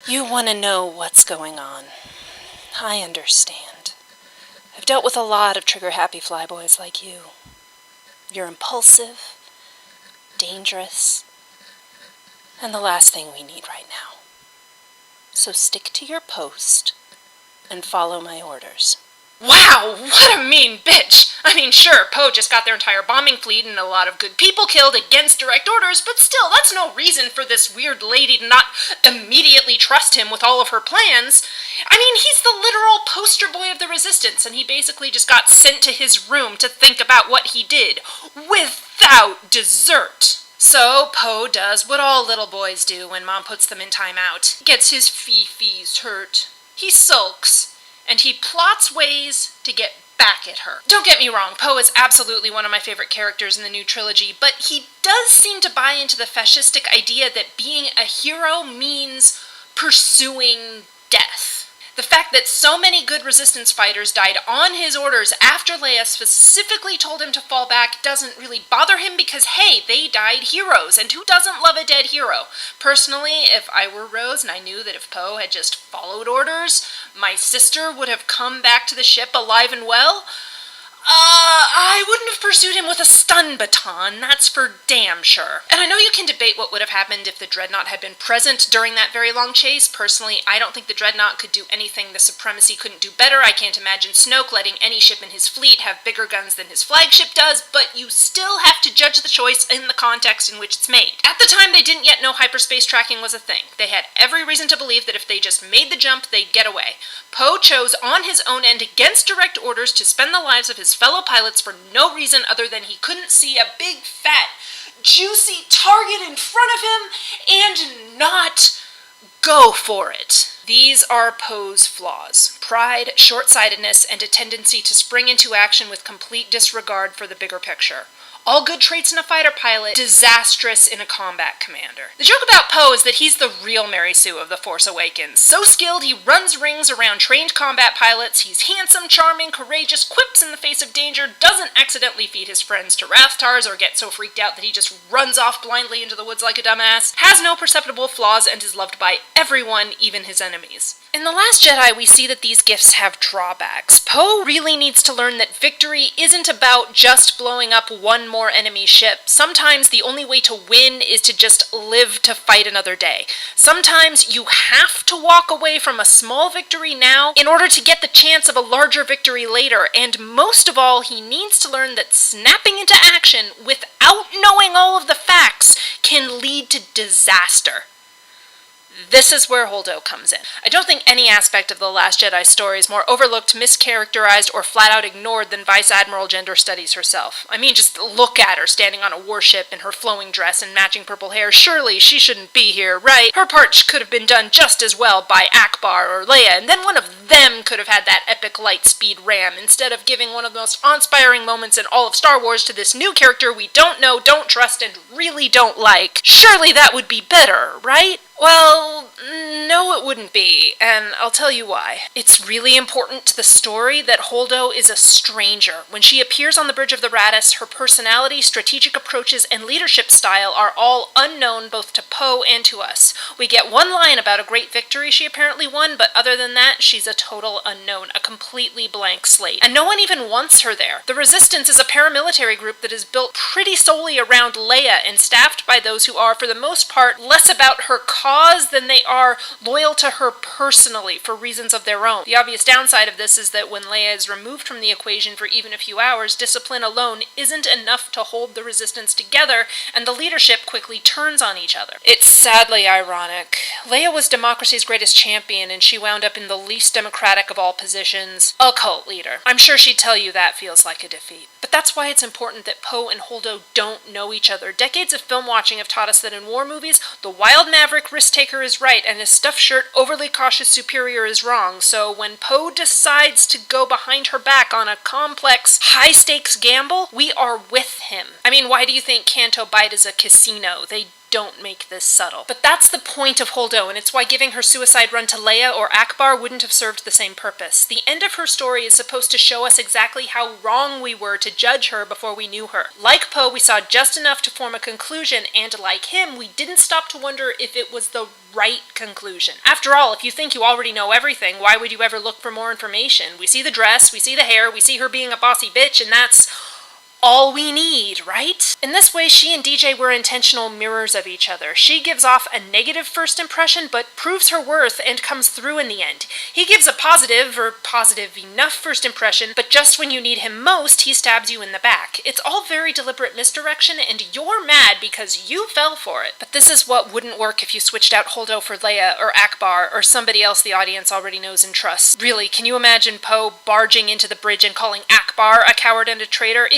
You want to know what's going on. I understand. I've dealt with a lot of trigger-happy flyboys like you. You're impulsive, dangerous, and the last thing we need right now. So stick to your post and follow my orders. Wow, what a mean bitch! I mean, sure, Poe just got their entire bombing fleet and a lot of good people killed against direct orders, but still, that's no reason for this weird lady to not immediately trust him with all of her plans. I mean, he's the literal poster boy of the Resistance, and he basically just got sent to his room to think about what he did, without dessert. So, Poe does what all little boys do when mom puts them in timeout. Gets his fee-fees hurt. He sulks. And he plots ways to get back at her. Don't get me wrong, Poe is absolutely one of my favorite characters in the new trilogy, but he does seem to buy into the fascistic idea that being a hero means pursuing death. The fact that so many good Resistance fighters died on his orders after Leia specifically told him to fall back doesn't really bother him because, hey, they died heroes, and who doesn't love a dead hero? Personally, if I were Rose and I knew that if Poe had just followed orders, my sister would have come back to the ship alive and well, I wouldn't have pursued him with a stun baton, that's for damn sure. And I know you can debate what would have happened if the Dreadnought had been present during that very long chase. Personally, I don't think the Dreadnought could do anything the Supremacy couldn't do better. I can't imagine Snoke letting any ship in his fleet have bigger guns than his flagship does, but you still have to judge the choice in the context in which it's made. At the time, they didn't yet know hyperspace tracking was a thing. They had every reason to believe that if they just made the jump, they'd get away. Poe chose on his own end against direct orders to spend the lives of his fellow pilots for no reason other than he couldn't see a big, fat, juicy target in front of him and not go for it. These are Poe's flaws: pride, short-sightedness, and a tendency to spring into action with complete disregard for the bigger picture. All good traits in a fighter pilot, disastrous in a combat commander. The joke about Poe is that he's the real Mary Sue of The Force Awakens. So skilled, he runs rings around trained combat pilots, he's handsome, charming, courageous, quips in the face of danger, doesn't accidentally feed his friends to Rathtars or get so freaked out that he just runs off blindly into the woods like a dumbass, has no perceptible flaws, and is loved by everyone, even his enemies. In The Last Jedi, we see that these gifts have drawbacks. Poe really needs to learn that victory isn't about just blowing up one more enemy ship. Sometimes the only way to win is to just live to fight another day. Sometimes you have to walk away from a small victory now in order to get the chance of a larger victory later, and most of all, he needs to learn that snapping into action without knowing all of the facts can lead to disaster. This is where Holdo comes in. I don't think any aspect of The Last Jedi story is more overlooked, mischaracterized, or flat-out ignored than Vice Admiral Gender Studies herself. I mean, just look at her standing on a warship in her flowing dress and matching purple hair. Surely she shouldn't be here, right? Her part could have been done just as well by Akbar or Leia, and then one of them could have had that epic light-speed ram, instead of giving one of the most awe-inspiring moments in all of Star Wars to this new character we don't know, don't trust, and really don't like. Surely that would be better, right? Well, no it wouldn't be, and I'll tell you why. It's really important to the story that Holdo is a stranger. When she appears on the Bridge of the Raddus, her personality, strategic approaches, and leadership style are all unknown both to Poe and to us. We get one line about a great victory she apparently won, but other than that, she's a total unknown, a completely blank slate. And no one even wants her there. The Resistance is a paramilitary group that is built pretty solely around Leia and staffed by those who are, for the most part, less about her cause than they are loyal to her personally for reasons of their own. The obvious downside of this is that when Leia is removed from the equation for even a few hours, discipline alone isn't enough to hold the Resistance together, and the leadership quickly turns on each other. It's sadly ironic. Leia was democracy's greatest champion, and she wound up in the least democratic of all positions, a cult leader. I'm sure she'd tell you that feels like a defeat. But that's why it's important that Poe and Holdo don't know each other. Decades of film watching have taught us that in war movies, the wild maverick risk-taker is right, and his stuffed shirt, overly cautious superior is wrong. So when Poe decides to go behind her back on a complex, high-stakes gamble, we are with him. I mean, why do you think Canto Bight is a casino? They don't make this subtle. But that's the point of Holdo, and it's why giving her suicide run to Leia or Akbar wouldn't have served the same purpose. The end of her story is supposed to show us exactly how wrong we were to judge her before we knew her. Like Poe, we saw just enough to form a conclusion, and like him, we didn't stop to wonder if it was the right conclusion. After all, if you think you already know everything, why would you ever look for more information? We see the dress, we see the hair, we see her being a bossy bitch, and that's all we need, right? In this way, she and DJ were intentional mirrors of each other. She gives off a negative first impression, but proves her worth and comes through in the end. He gives a positive, or positive enough first impression, but just when you need him most, he stabs you in the back. It's all very deliberate misdirection, and you're mad because you fell for it. But this is what wouldn't work if you switched out Holdo for Leia, or Akbar, or somebody else the audience already knows and trusts. Really, can you imagine Poe barging into the bridge and calling Akbar a coward and a traitor?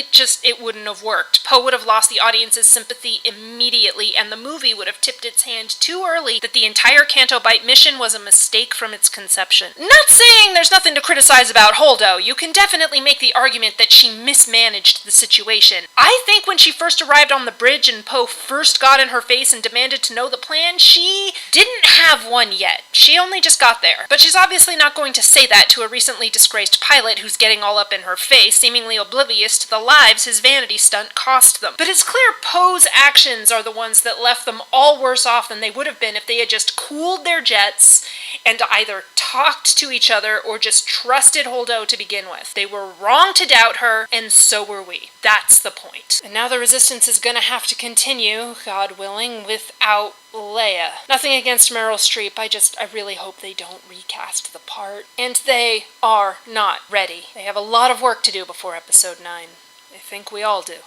It wouldn't have worked. Poe would have lost the audience's sympathy immediately, and the movie would have tipped its hand too early that the entire Canto Bight mission was a mistake from its conception. Not saying there's nothing to criticize about Holdo. You can definitely make the argument that she mismanaged the situation. I think when she first arrived on the bridge and Poe first got in her face and demanded to know the plan, she didn't have one yet. She only just got there. But she's obviously not going to say that to a recently disgraced pilot who's getting all up in her face, seemingly oblivious to the lives his vanity stunt cost them. But it's clear Poe's actions are the ones that left them all worse off than they would have been if they had just cooled their jets and either talked to each other or just trusted Holdo to begin with. They were wrong to doubt her, and so were we. That's the point. And now the Resistance is gonna have to continue, God willing, without Leia. Nothing against Meryl Streep, I really hope they don't recast the part. And they are not ready. They have a lot of work to do before Episode 9. I think we all do.